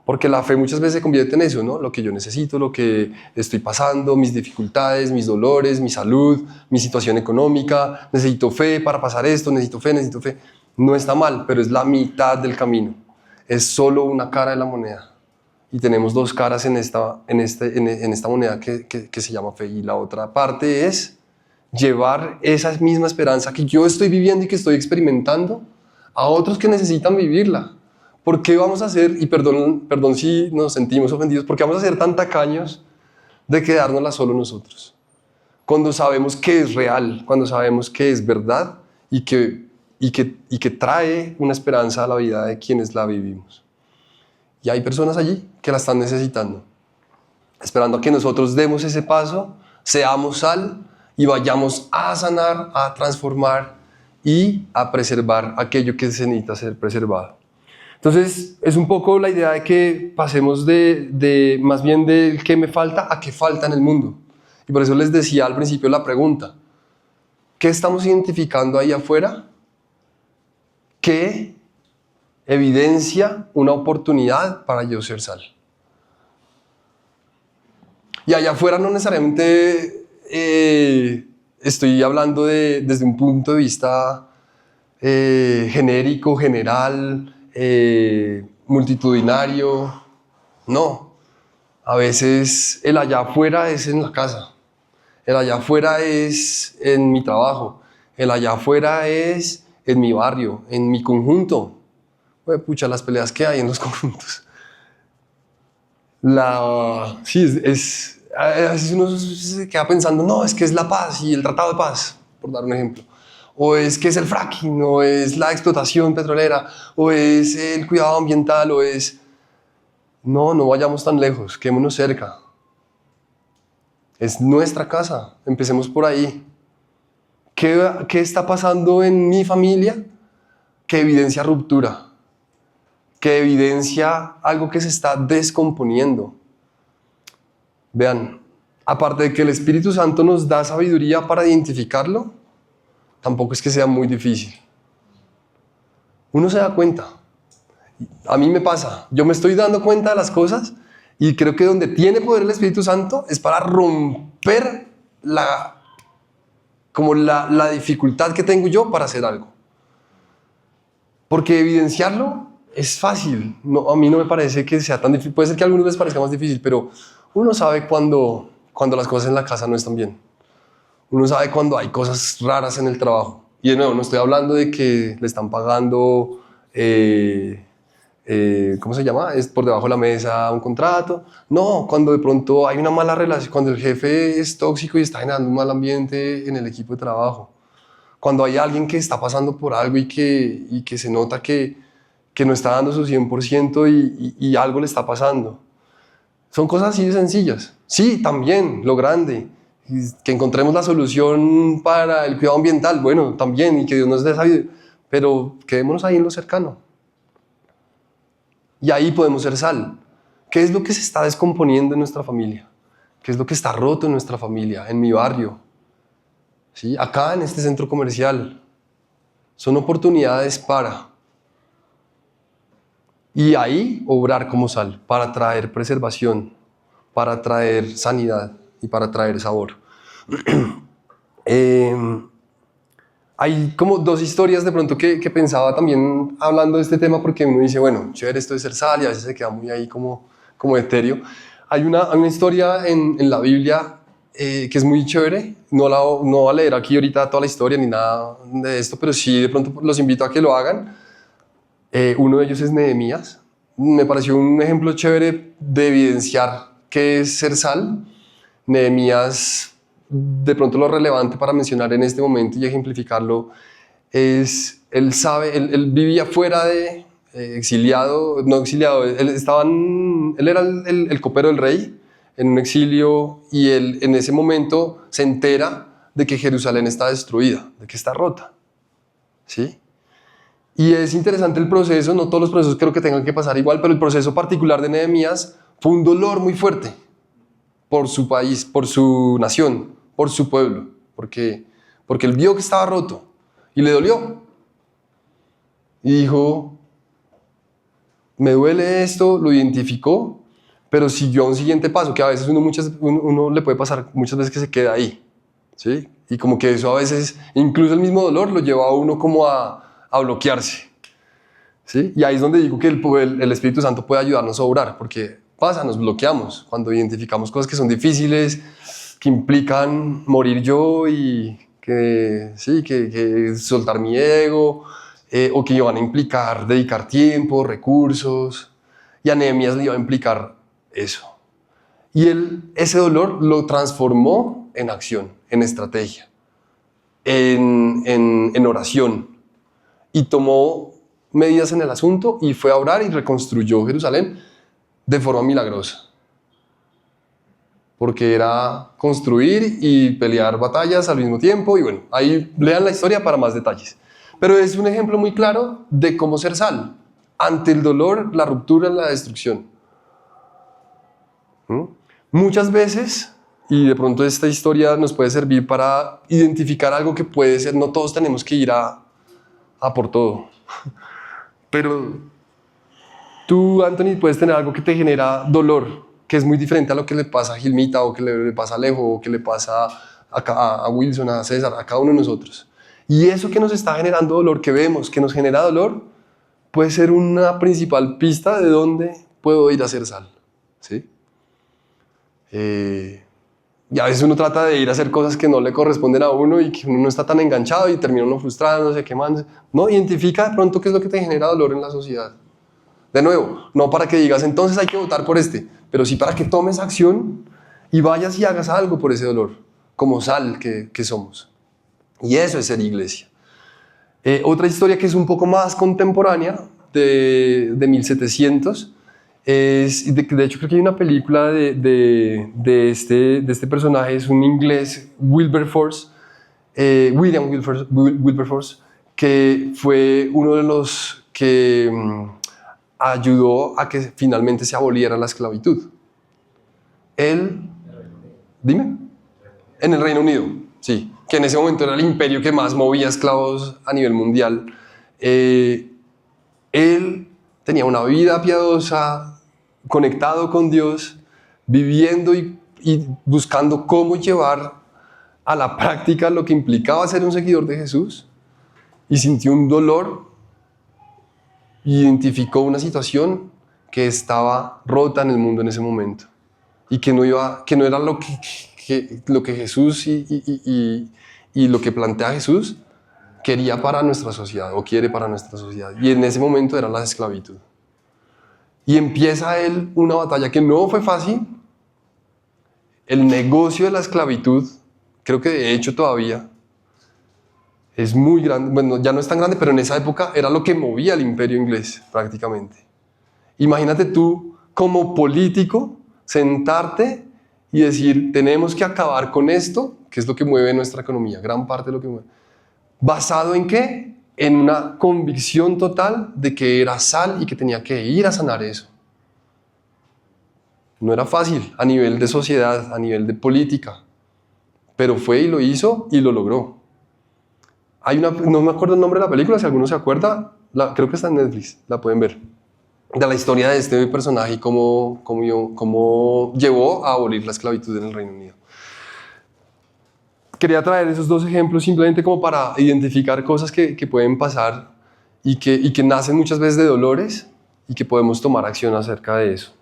Porque la fe muchas veces se convierte en eso, ¿no? Lo que yo necesito, lo que estoy pasando, mis dificultades, mis dolores, mi salud, mi situación económica. Necesito fe para pasar esto, necesito fe. No está mal, pero es la mitad del camino. Es solo una cara de la moneda. Y tenemos dos caras en esta moneda que se llama fe. Y la otra parte es llevar esa misma esperanza que yo estoy viviendo y que estoy experimentando a otros que necesitan vivirla. ¿Por qué vamos a ser, y perdón si nos sentimos ofendidos, por qué vamos a ser tan tacaños de quedárnosla solo nosotros? Cuando sabemos que es real, cuando sabemos que es verdad y que trae una esperanza a la vida de quienes la vivimos. Y hay personas allí que la están necesitando, esperando a que nosotros demos ese paso, seamos sal y vayamos a sanar, a transformar y a preservar aquello que se necesita ser preservado. Entonces, es un poco la idea de que pasemos más bien del qué me falta a qué falta en el mundo. Y por eso les decía al principio la pregunta, ¿qué estamos identificando ahí afuera? ¿Qué evidencia una oportunidad para yo ser sal? Y allá afuera no necesariamente estoy hablando desde un punto de vista genérico, general, multitudinario. No, a veces el allá afuera es en la casa, el allá afuera es en mi trabajo, el allá afuera es en mi barrio, en mi conjunto. Pucha, las peleas que hay en los conjuntos. A veces uno se queda pensando, no, es que es la paz y el tratado de paz, por dar un ejemplo. O es que es el fracking, o es la explotación petrolera, o es el cuidado ambiental, o es... No vayamos tan lejos, quedémonos cerca. Es nuestra casa, empecemos por ahí. ¿Qué está pasando en mi familia? Que evidencia ruptura, que evidencia algo que se está descomponiendo. Vean, aparte de que el Espíritu Santo nos da sabiduría para identificarlo, tampoco es que sea muy difícil. Uno se da cuenta. A mí me pasa, yo me estoy dando cuenta de las cosas y creo que donde tiene poder el Espíritu Santo es para romper la dificultad que tengo yo para hacer algo. Porque evidenciarlo es fácil. No, a mí no me parece que sea tan difícil. Puede ser que a algunos les parezca más difícil, pero uno sabe cuando las cosas en la casa no están bien. Uno sabe cuando hay cosas raras en el trabajo. Y de nuevo, no estoy hablando de que le están pagando, ¿cómo se llama? Es por debajo de la mesa un contrato. No, cuando de pronto hay una mala relación, cuando el jefe es tóxico y está generando un mal ambiente en el equipo de trabajo. Cuando hay alguien que está pasando por algo y que se nota que no está dando su 100% y algo le está pasando. Son cosas así de sencillas. Sí, también, lo grande. Que encontremos la solución para el cuidado ambiental, bueno, también, y que Dios nos dé sabiduría, pero quedémonos ahí en lo cercano. Y ahí podemos ser sal. ¿Qué es lo que se está descomponiendo en nuestra familia? ¿Qué es lo que está roto en nuestra familia, en mi barrio? ¿Sí? Acá en este centro comercial. son oportunidades para. Y ahí obrar como sal, para traer preservación, para traer sanidad y para traer sabor. Hay como dos historias de pronto que pensaba también hablando de este tema, porque uno dice, bueno, chévere esto de ser sal y a veces se queda muy ahí como etéreo. Hay una historia en la Biblia que es muy chévere. No voy a leer aquí ahorita toda la historia ni nada de esto, pero sí de pronto los invito a que lo hagan. Uno de ellos es Nehemías. Me pareció un ejemplo chévere de evidenciar qué es ser sal. Nehemías, de pronto lo relevante para mencionar en este momento y ejemplificarlo es, él vivía fuera de exiliado, no exiliado, él era el copero del rey en un exilio, y él en ese momento se entera de que Jerusalén está destruida, de que está rota, ¿sí? Y es interesante el proceso, no todos los procesos creo que tengan que pasar igual, pero el proceso particular de Nehemías fue un dolor muy fuerte por su país, por su nación, por su pueblo, porque él vio que estaba roto y le dolió. Y dijo, me duele esto, lo identificó, pero siguió a un siguiente paso, que a veces uno le puede pasar muchas veces que se queda ahí, ¿sí? Y como que eso a veces, incluso el mismo dolor, lo lleva a uno como a bloquearse, ¿sí? Y ahí es donde digo que el Espíritu Santo puede ayudarnos a orar, porque nos bloqueamos cuando identificamos cosas que son difíciles, que implican morir yo y que soltar mi ego, o que van a implicar dedicar tiempo, recursos. Y a Nehemías le iba a implicar eso. Y él ese dolor lo transformó en acción, en estrategia, en oración. Y tomó medidas en el asunto y fue a orar y reconstruyó Jerusalén de forma milagrosa. Porque era construir y pelear batallas al mismo tiempo. Y bueno, ahí lean la historia para más detalles. Pero es un ejemplo muy claro de cómo ser sal ante el dolor, la ruptura, la destrucción. Muchas veces, y de pronto esta historia nos puede servir para identificar algo que puede ser, no todos tenemos que ir a por todo. Pero tú, Anthony, puedes tener algo que te genera dolor, que es muy diferente a lo que le pasa a Gilmita, o que le pasa a Alejo, o que le pasa a Wilson, a César, a cada uno de nosotros. Y eso que nos está generando dolor, que vemos, que nos genera dolor, puede ser una principal pista de dónde puedo ir a hacer sal, ¿sí? Y a veces uno trata de ir a hacer cosas que no le corresponden a uno y que uno no está tan enganchado y termina uno frustrándose, quemándose. No, identifica de pronto qué es lo que te genera dolor en la sociedad. De nuevo, no para que digas, entonces hay que votar por este, pero sí para que tomes acción y vayas y hagas algo por ese dolor, como sal que somos. Y eso es ser iglesia. Otra historia que es un poco más contemporánea, de 1700, de hecho creo que hay una película de este personaje, es un inglés, Wilberforce, William Wilberforce, que fue uno de los que ayudó a que finalmente se aboliera la esclavitud. Él, dime, en el Reino Unido, sí, que en ese momento era el imperio que más movía esclavos a nivel mundial. Él tenía una vida piadosa, conectado con Dios, viviendo y buscando cómo llevar a la práctica lo que implicaba ser un seguidor de Jesús, y sintió un dolor, identificó una situación que estaba rota en el mundo en ese momento y que no era lo que Jesús y lo que plantea Jesús quería para nuestra sociedad o quiere para nuestra sociedad, y en ese momento era la esclavitud. Y empieza él una batalla que no fue fácil. El negocio de la esclavitud, creo que de hecho todavía es muy grande. Bueno, ya no es tan grande, pero en esa época era lo que movía el imperio inglés prácticamente. Imagínate tú como político sentarte y decir, tenemos que acabar con esto, que es lo que mueve nuestra economía, gran parte de lo que mueve. ¿Basado en qué? En una convicción total de que era sal y que tenía que ir a sanar eso. No era fácil a nivel de sociedad, a nivel de política, pero fue y lo hizo y lo logró. no me acuerdo el nombre de la película, si alguno se acuerda, creo que está en Netflix, la pueden ver. De la historia de este personaje y cómo llevó a abolir la esclavitud en el Reino Unido. Quería traer esos dos ejemplos simplemente como para identificar cosas que pueden pasar y que nacen muchas veces de dolores y que podemos tomar acción acerca de eso.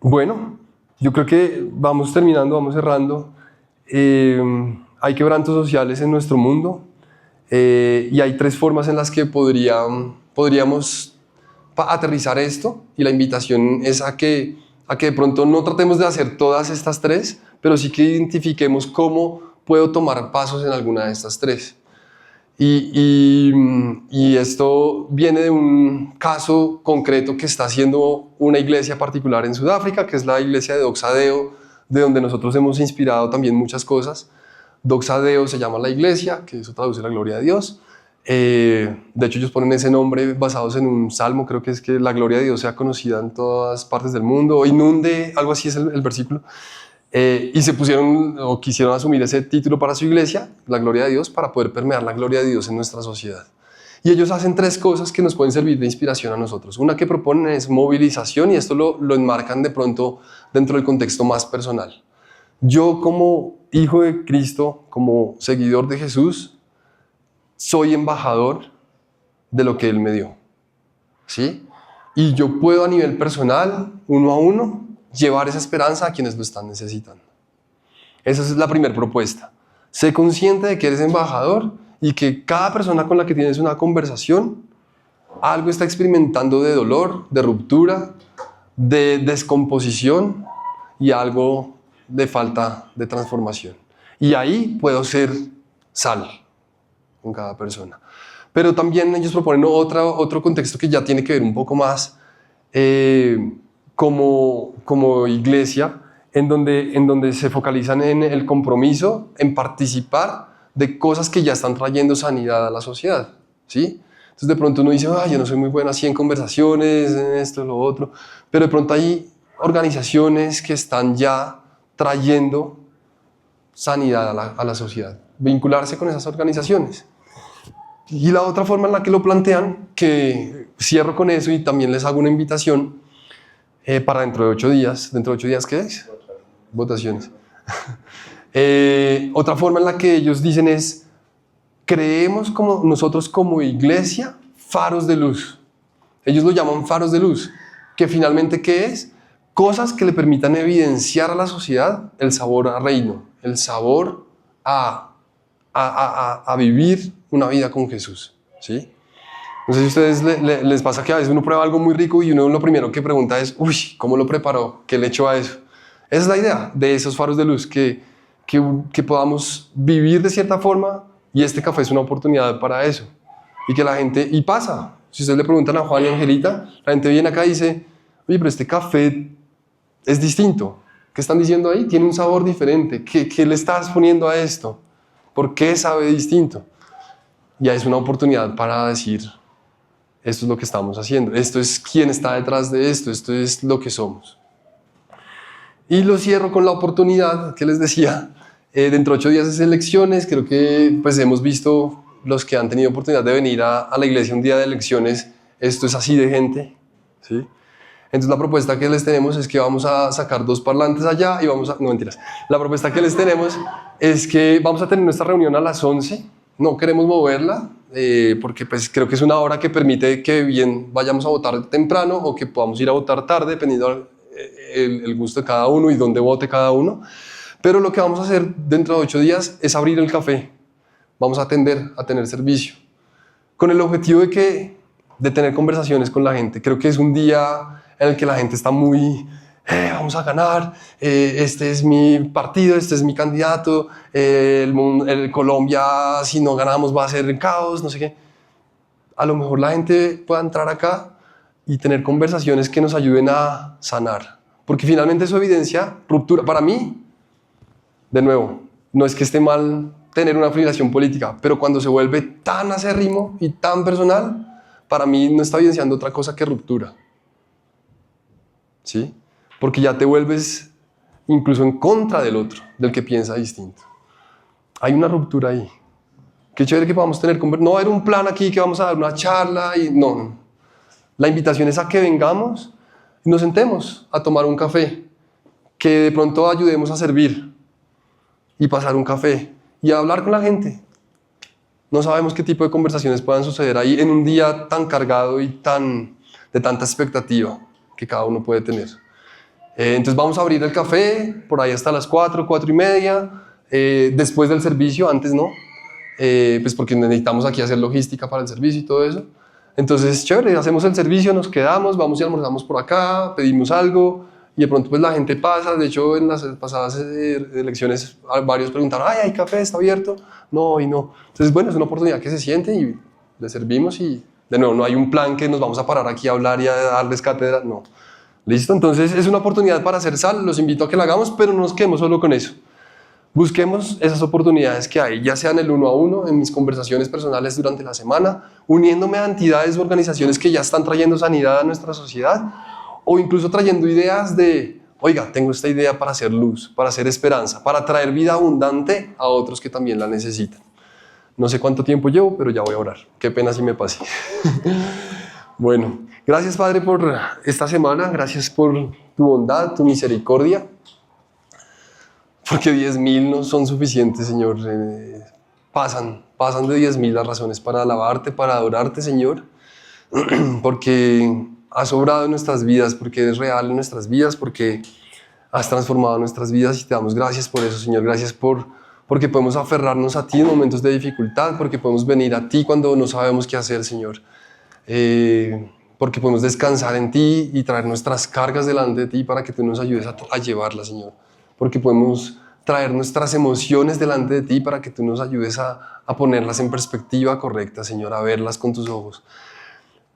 Bueno, yo creo que vamos terminando, vamos cerrando. Hay quebrantos sociales en nuestro mundo y hay 3 formas en las que podríamos aterrizar esto, y la invitación es a que de pronto no tratemos de hacer todas estas 3, pero sí que identifiquemos cómo puedo tomar pasos en alguna de estas 3. Y esto viene de un caso concreto que está haciendo una iglesia particular en Sudáfrica, que es la iglesia de Doxa Deo, de donde nosotros hemos inspirado también muchas cosas. Doxa Deo se llama la iglesia, que eso traduce la gloria de Dios. De hecho, ellos ponen ese nombre basados en un salmo, creo que es que la gloria de Dios sea conocida en todas partes del mundo, o inunde, algo así es el versículo. Y se pusieron o quisieron asumir ese título para su iglesia, la gloria de Dios, para poder permear la gloria de Dios en nuestra sociedad. Y ellos hacen 3 cosas que nos pueden servir de inspiración a nosotros. Una que proponen es movilización, y esto lo enmarcan de pronto dentro del contexto más personal. Yo, como hijo de Cristo, como seguidor de Jesús, soy embajador de lo que Él me dio, ¿sí? Y yo puedo a nivel personal, uno a uno, llevar esa esperanza a quienes lo están necesitando. Esa es la primera propuesta. Sé consciente de que eres embajador y que cada persona con la que tienes una conversación, algo está experimentando de dolor, de ruptura, de descomposición y algo de falta de transformación. Y ahí puedo ser sal con cada persona. Pero también ellos proponen otro contexto que ya tiene que ver un poco más como iglesia, en donde se focalizan en el compromiso, en participar de cosas que ya están trayendo sanidad a la sociedad, ¿sí? Entonces de pronto uno dice, yo no soy muy bueno así en conversaciones, en esto, lo otro, pero de pronto hay organizaciones que están ya trayendo sanidad a la sociedad, vincularse con esas organizaciones. Y la otra forma en la que lo plantean, que cierro con eso y también les hago una invitación para dentro de 8 días. ¿Dentro de 8 días qué es? Votaciones. Otra forma en la que ellos dicen es, creemos nosotros como iglesia faros de luz. Ellos lo llaman faros de luz, que finalmente ¿qué es? Cosas que le permitan evidenciar a la sociedad el sabor a reino, el sabor a vivir una vida con Jesús, ¿sí? No sé si a ustedes les pasa que a veces uno prueba algo muy rico y uno lo primero que pregunta es, ¿cómo lo preparó? ¿Qué le echó a eso? Esa es la idea de esos faros de luz, que podamos vivir de cierta forma, y este café es una oportunidad para eso. Y que la gente, y pasa, si ustedes le preguntan a Juan y Angelita, la gente viene acá y dice, pero este café es distinto. ¿Qué están diciendo ahí? Tiene un sabor diferente. ¿Qué le estás poniendo a esto? ¿Por qué sabe distinto? Ya es una oportunidad para decir, esto es lo que estamos haciendo, esto es quién está detrás de esto es lo que somos. Y lo cierro con la oportunidad que les decía, dentro de 8 días es elecciones, creo que pues hemos visto los que han tenido oportunidad de venir a la iglesia un día de elecciones, esto es así de gente, ¿sí? Entonces la propuesta que les tenemos es que vamos a sacar 2 parlantes allá y no mentiras, la propuesta que les tenemos es que vamos a tener nuestra reunión a las 11, no queremos moverla porque pues creo que es una hora que permite que bien vayamos a votar temprano o que podamos ir a votar tarde dependiendo el gusto de cada uno y dónde vote cada uno, pero lo que vamos a hacer dentro de 8 días es abrir el café, vamos a atender a tener servicio con el objetivo de tener conversaciones con la gente. Creo que es un día en el que la gente está muy, vamos a ganar, este es mi partido, este es mi candidato, el Colombia si no ganamos va a ser caos, no sé qué. A lo mejor la gente pueda entrar acá y tener conversaciones que nos ayuden a sanar, porque finalmente eso evidencia ruptura. Para mí, de nuevo, no es que esté mal tener una afiliación política, pero cuando se vuelve tan acérrimo y tan personal, para mí no está evidenciando otra cosa que ruptura, ¿sí? Porque ya te vuelves incluso en contra del otro, del que piensa distinto. Hay una ruptura ahí. Qué chévere que podamos tener conversaciones. No va a haber un plan aquí que vamos a dar una charla. No. La invitación es a que vengamos y nos sentemos a tomar un café. Que de pronto ayudemos a servir y pasar un café y a hablar con la gente. No sabemos qué tipo de conversaciones puedan suceder ahí en un día tan cargado y de tanta expectativa que cada uno puede tener. Entonces vamos a abrir el café por ahí hasta las 4, 4:30, después del servicio, antes no, pues porque necesitamos aquí hacer logística para el servicio y todo eso. Entonces, chévere, hacemos el servicio, nos quedamos, vamos y almorzamos por acá, pedimos algo y de pronto pues la gente pasa. De hecho, en las pasadas elecciones varios preguntaron, ay, ¿hay café? ¿Está abierto? No, y no. Entonces, bueno, es una oportunidad que se siente y le servimos y de nuevo, no hay un plan que nos vamos a parar aquí a hablar y a darles cátedra, no. ¿Listo? Entonces es una oportunidad para hacer sal, los invito a que la hagamos, pero no nos quedemos solo con eso. Busquemos esas oportunidades que hay, ya sea en el 1 a 1, en mis conversaciones personales durante la semana, uniéndome a entidades o organizaciones que ya están trayendo sanidad a nuestra sociedad, o incluso trayendo ideas de, oiga, tengo esta idea para hacer luz, para hacer esperanza, para traer vida abundante a otros que también la necesitan. No sé cuánto tiempo llevo, pero ya voy a orar. Qué pena si me pase. Bueno, gracias Padre por esta semana, gracias por tu bondad, tu misericordia, porque 10,000 no son suficientes, Señor. Pasan de 10,000 las razones para alabarte, para adorarte, Señor, porque has obrado en nuestras vidas, porque eres real en nuestras vidas, porque has transformado nuestras vidas y te damos gracias por eso, Señor. Gracias porque podemos aferrarnos a ti en momentos de dificultad, porque podemos venir a ti cuando no sabemos qué hacer, Señor. Porque podemos descansar en ti y traer nuestras cargas delante de ti para que tú nos ayudes a llevarlas, Señor. Porque podemos traer nuestras emociones delante de ti para que tú nos ayudes a ponerlas en perspectiva correcta, Señor, a verlas con tus ojos.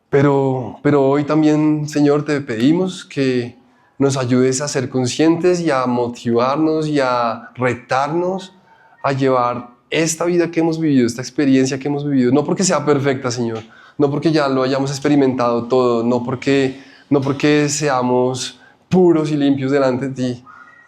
Pero hoy también, Señor, te pedimos que nos ayudes a ser conscientes y a motivarnos y a retarnos a llevar esta vida que hemos vivido, esta experiencia que hemos vivido, no porque sea perfecta, Señor, no porque ya lo hayamos experimentado todo, no porque seamos puros y limpios delante de ti.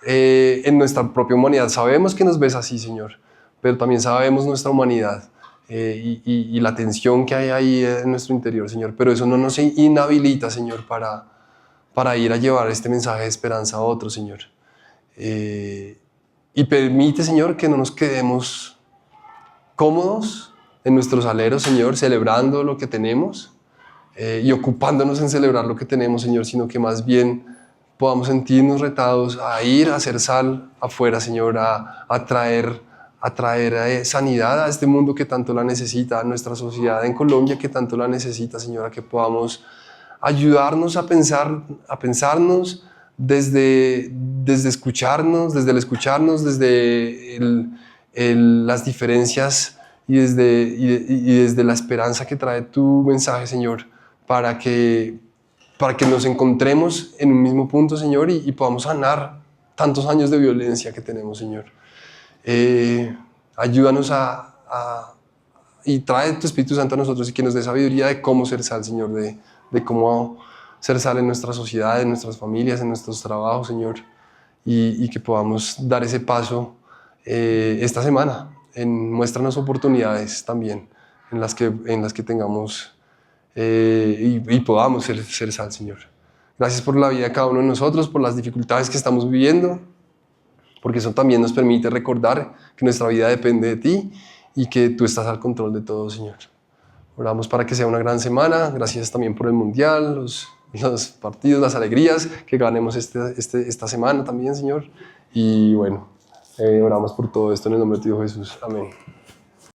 En nuestra propia humanidad sabemos que nos ves así, Señor, pero también sabemos nuestra humanidad y la tensión que hay ahí en nuestro interior, Señor, pero eso no nos inhabilita, Señor, para ir a llevar este mensaje de esperanza a otros, Señor. Y permite, Señor, que no nos quedemos cómodos en nuestros aleros, Señor, celebrando lo que tenemos y ocupándonos en celebrar lo que tenemos, Señor, sino que más bien podamos sentirnos retados a ir a hacer sal afuera, Señor, a traer sanidad a este mundo que tanto la necesita, a nuestra sociedad en Colombia que tanto la necesita, Señor, a que podamos ayudarnos a pensarnos desde escucharnos, desde el escucharnos, desde las diferencias y desde la esperanza que trae tu mensaje, Señor, para que nos encontremos en un mismo punto, Señor, y podamos sanar tantos años de violencia que tenemos, Señor. Ayúdanos y trae tu Espíritu Santo a nosotros y que nos dé sabiduría de cómo ser sal, Señor, de cómo ser sal en nuestra sociedad, en nuestras familias, en nuestros trabajos, Señor, y que podamos dar ese paso esta semana. Muéstranos oportunidades también en las que tengamos y podamos ser sal, Señor. Gracias por la vida de cada uno de nosotros, por las dificultades que estamos viviendo, porque eso también nos permite recordar que nuestra vida depende de ti y que tú estás al control de todo, Señor. Oramos para que sea una gran semana. Gracias también por el Mundial, los partidos, las alegrías, que ganemos esta semana también, Señor. Y bueno, oramos por todo esto en el nombre de tu Hijo Jesús. Amén.